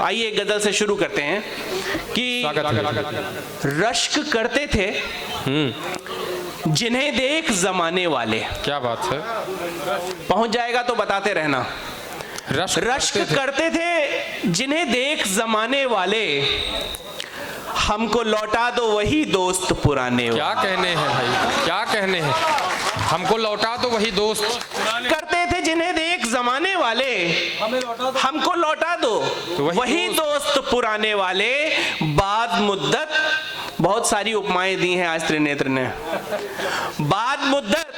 आइए एक गजल से शुरू करते हैं कि रश्क करते थे जिन्हें देख जमाने वाले। क्या बात है, पहुंच जाएगा तो बताते रहना। रश्क करते थे जिन्हें देख जमाने वाले, हमको लौटा दो वही दोस्त पुराने। क्या कहने हैं भाई, क्या कहने हैं, हमको लौटा दो वही दोस्त। करते थे जिन्हें देख जमाने वाले, हमको लौटा दो वही दोस्त पुराने वाले। बाद मुद्दत, बहुत सारी उपमाएं दी हैं आज त्रिनेत्र ने। बाद मुद्दत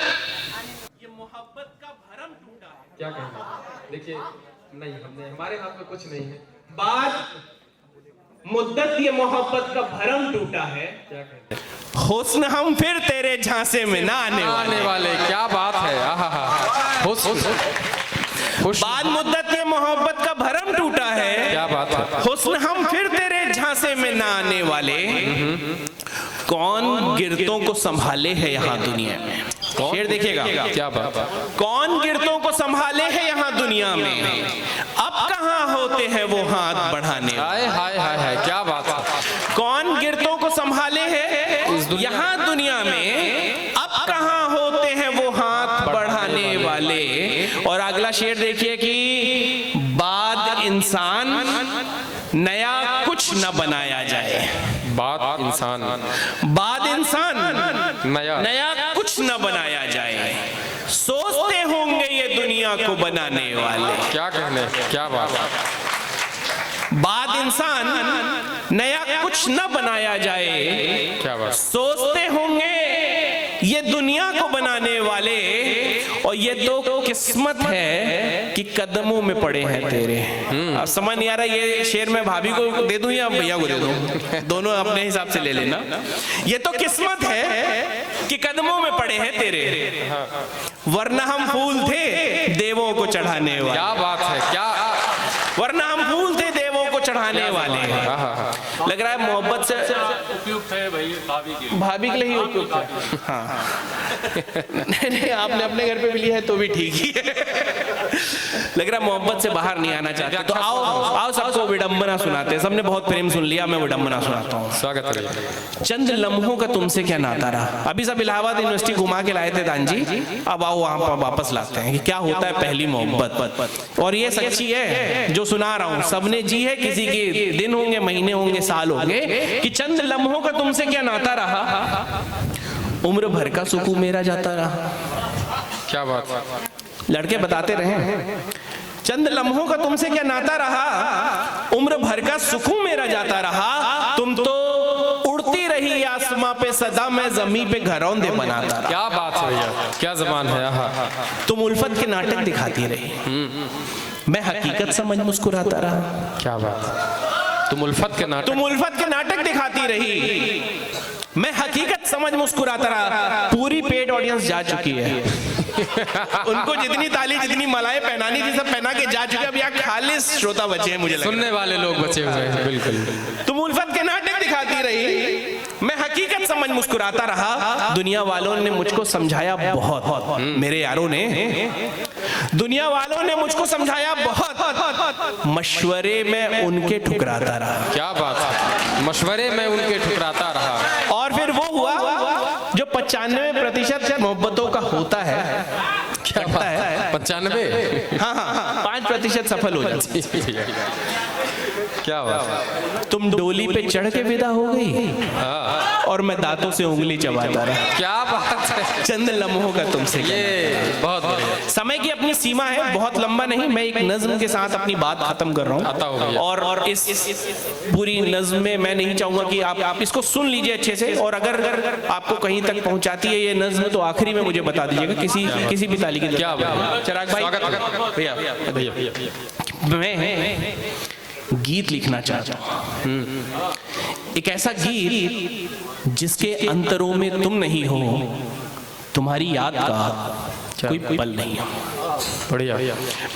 ये मोहब्बत का भरम टूटा है। क्या कहना, देखिए नहीं, हमने हमारे हाथ में कुछ नहीं है। बाद मुद्दत ये मोहब्बत का भरम टूटा है। क्या कहते, हुस्न हम फिर तेरे झांसे में ना आने वाले। क्या बात है, बाद मुद्दत ये मोहब्बत का भरम टूटा है। क्या बात है, हुस्न हम फिर तेरे झांसे में ना आने वाले। कौन गिरतों को संभाले है यहाँ दुनिया में। शेर देखिएगा, क्या बात है, कौन गिरतों को संभाले है यहाँ दुनिया में, अब कहाँ होते हैं वो हाथ बढ़ाने। हाय हाय हाय हाय, क्या बात है, कौन गिरतों को संभाले है यहाँ दुनिया में, अब कहाँ होते हैं वो हाथ बढ़ाने वाले। और अगला शेर देखिए कि बाद इंसान नया कुछ न बनाया जाए। बाद इंसान, बाद इंसान नया कुछ न बनाया जाए। सोचते होंगे ये दुनिया को बनाने वाले। क्या कहने, क्या बात है, बाद इंसान नया कुछ न बनाया जाए। क्या बात, सोचते होंगे ये दुनिया को बनाने वाले। और ये तो किस्मत है कि कदमों में पड़े हैं तेरे। अब समझ नहीं आ रहा ये शेर मैं भाभी को दे दूं या भैया को दे दूं, दोनों अपने हिसाब से ले लेना। ये तो किस्मत है कि कदमों में पड़े हैं तेरे, वरना हम फूल थे देवों को चढ़ाने वाले। क्या बात है, क्या, वरना हम फूल थे देवों को चढ़ाने वाले। लग रहा है मोहब्बत से उपयुक्त है भाई, भाभी के लिए ही उपयुक्त है। हाँ नहीं, आपने अपने घर पे भी लिया है तो भी ठीक ही है। लग रहा है मोहब्बत से बाहर नहीं आना चाहते। तो आओ सबको विडंबना सुनाते हैं। सबने बहुत प्रेम सुन लिया, मैं विडंबना सुनाता हूँ। स्वागत है। चंद लम्हों का तुमसे क्या नाता रहा। अभी सब इलाहाबाद यूनिवर्सिटी घुमा के लाए थे दान जी, अब आओ वहां पर वापस लाते हैं कि क्या होता है पहली मोहब्बत। और ये सच्ची है जो सुना रहा हूँ, सबने जी है। किसी के दिन होंगे, महीने होंगे, साल होंगे, कि चंद लम्हों का तुमसे क्या नाता रहा, उम्र भर का सुकून मेरा जाता रहा। क्या बात, लड़के बताते रहे, चंद लम्हों का तुमसे क्या नाता रहा, उम्र भर का सुकून मेरा जाता रहा। तुम तो उड़ती रही आसमां पे सदा, मैं जमीन पे घरौंदे बनाता रहा। क्या बात है भैया, क्या जबान है। तुम उल्फत के नाटक दिखाती रही, मैं हकीकत समझ मुस्कुराता रहा। क्या बात, तुम उल्फत के नाटक दिखाती रही, मैं हकीकत समझ मुस्कुराता रहा। पूरी पेड ऑडियंस जा चुकी है। उनको जितनी ताली, जितनी मलाएं पहनानी थी सब पहना के जा चुके। अब यहाँ खालिस श्रोता बचे हैं, मुझे सुनने वाले लोग बचे हुए हैं। बिल्कुल, तुम उल्फत के नाटक दिखाती रही, मैं हकीकत समझ मुस्कुराता रहा। दुनिया वालों ने मुझको समझाया बहुत, मेरे यारों ने, दुनिया वालों ने मुझको समझाया बहुत, मशवरे में उनके ठुकराता रहा। क्या बात है, मशवरे में उनके ठुकराता रहा। और फिर वो हुआ जो 95% मोहब्बतों का होता है। क्या बात है, 95, हाँ, 5% सफल हो जाती है। क्या बात, तुम डोली पे चढ़ के विदा हो गई और मैं दांतों से उंगली चबाता रहा। क्या बात है, चंद लम्हों का तुमसे, ये बहुत बढ़िया। समय की अपनी सीमा है, बहुत लंबा नहीं। मैं एक नज्म के साथ अपनी बात खत्म कर रहा हूँ। और इस पूरी नज्म में मैं नहीं चाहूंगा कि आप इसको सुन लीजिए अच्छे से। और अगर आपको कहीं तक पहुंचाती है ये नज्म तो आखिरी में मुझे बता दीजिएगा, किसी भी ताली की। क्या चिराग भाई, भैया, मैं गीत लिखना चाहता हूँ, एक ऐसा गीत जिसके अंतरों में तुम नहीं हो, तुम्हारी याद का कोई पल नहीं हो। बढ़िया,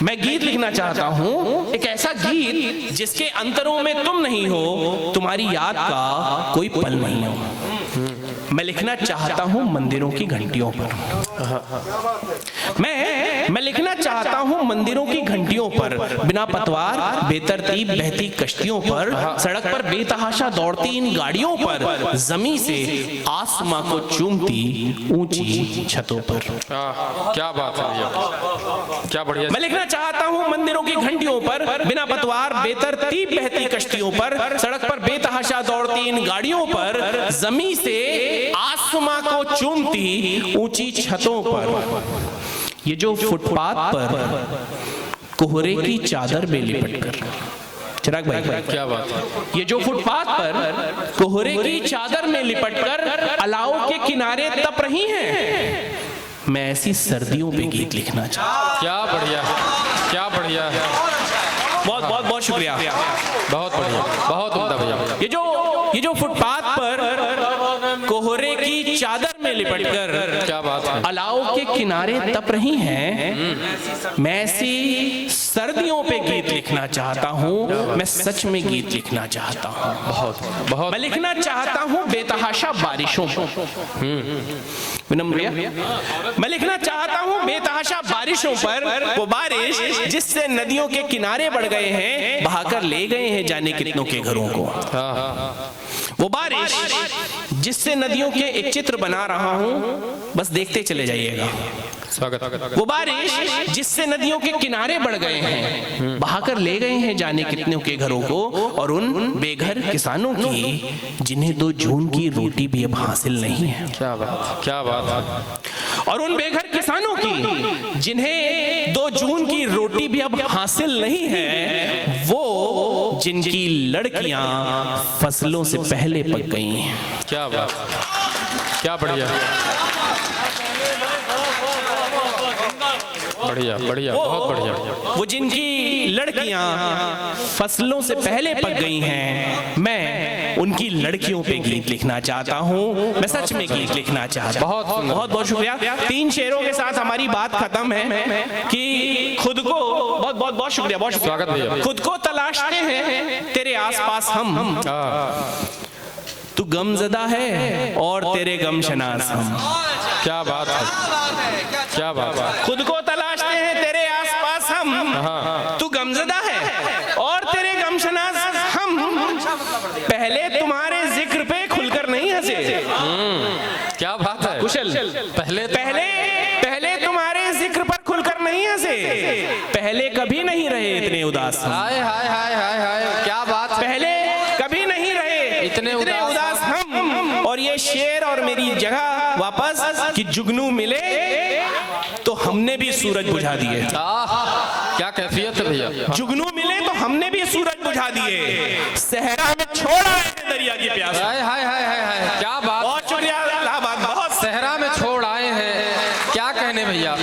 मैं गीत लिखना चाहता हूँ, एक ऐसा गीत जिसके अंतरों में तुम नहीं हो, तुम्हारी याद का कोई पल नहीं हो। मैं लिखना चाहता हूँ मंदिरों की घंटियों पर। मैं लिखना चाहता हूँ मंदिरों की घंटियों पर, बिना पतवार बेतरतीब बहती कश्तियों पर, सड़क पर बेतहाशा दौड़ती इन गाड़ियों पर, जमी से आसमां को चूमती ऊंची छतों पर। क्या बात है भैया, क्या बढ़िया। मैं लिखना चाहता हूँ मंदिरों की घंटियों पर, बिना पतवार बेतरतीब बहती कश्तियों पर, सड़क पर बेतहाशा दौड़ती इन गाड़ियों पर, जमी से आसमां को चूमती ऊंची छतों पर। ये जो फुटपाथ पर कोहरे की चादर में लिपटकर, चिराग भाई क्या बात है। ये जो फुटपाथ पर कोहरे की चादर में लिपटकर अलाव के किनारे तप रही हैं, मैं ऐसी सर्दियों पे गीत लिखना चाहता। क्या बढ़िया, क्या बढ़िया है। बहुत बहुत बहुत शुक्रिया, बहुत बढ़िया, बहुत उम्दा भैया। ये जो फुटपाथ पर कोहरे की चादर में लिपटकर क्या बात है। अलाव के किनारे तप रही हैं, मैं ऐसी सर्दियों पे गीत लिखना चाहता हूँ, मैं सच में गीत लिखना चाहता हूँ। बहुत बहुत। मैं लिखना चाहता हूँ बेतहाशा बारिशों पर, विनम्र, मैं लिखना चाहता हूँ बेतहाशा बारिशों पर, वो बारिश जिससे नदियों के किनारे बढ़ गए हैं, बहाकर ले गए हैं जाने कितनों के घरों को। वो बारिश जिससे नदियों के एक चित्र बना रहा हूँ, बस देखते चले जाइएगा। स्वागत। वो बारिश जिससे नदियों के किनारे बढ़ गए हैं, बहाकर ले गए हैं जाने कितनों के घरों को, और उन बेघर किसानों की जिन्हें 2 जून की रोटी भी अब हासिल नहीं है। क्या बात, क्या बात है। और उन बेघर किसानों की जिन्हें 2 जून की रोटी भी अब हासिल नहीं है, वो जिनकी लड़कियां फसलों से पहले पक गई हैं। क्या बात, क्या बढ़िया, बढ़िया बढ़िया, बहुत बढ़िया। वो जिनकी लड़कियां फसलों से पहले पक गई हैं, मैं उनकी लड़कियों पे गीत लिखना चाहता हूँ, मैं सच में गीत लिखना चाहता हूँ। बहुत बहुत बहुत शुक्रिया। 3 शेरों के साथ हमारी बात खत्म है कि खुद को, बहुत बहुत बहुत शुक्रिया, बहुत शुक्रिया। स्वागत भैया। खुद को तलाशते हैं तेरे आसपास हम, तू गमज़दा है और तेरे गमशनास हम। क्या बात है, क्या बात है। खुद को तलाशते हैं तेरे आसपास हम, तू गमज़दा है और तेरे गमशनास हम, पहले तुम्हारे जिक्र पे खुलकर नहीं हंसे। क्या बात है कुशल, पहले पहले तुम्हारे जिक्र पर खुलकर नहीं हंसे, पहले कभी नहीं रहे इतने उदास हम। हाय हाय हाय हाय हाय, क्या बात है। पहले कभी नहीं रहे इतने उदास हम, और ये शेर और मेरी जगह वापस कि जुगनू मिले तो हमने भी सूरज बुझा दिए। क्या कैफियत है भैया। जुगनू मिले तो हमने भी सूरज बुझा दिए, सहरा में छोड़ा है दरिया की प्यास। हाय हाय हाय हाय हाय, क्या बात। बहुत शुक्रिया, बहुत सहरा में छोड़ आए हैं, क्या कहने भैया।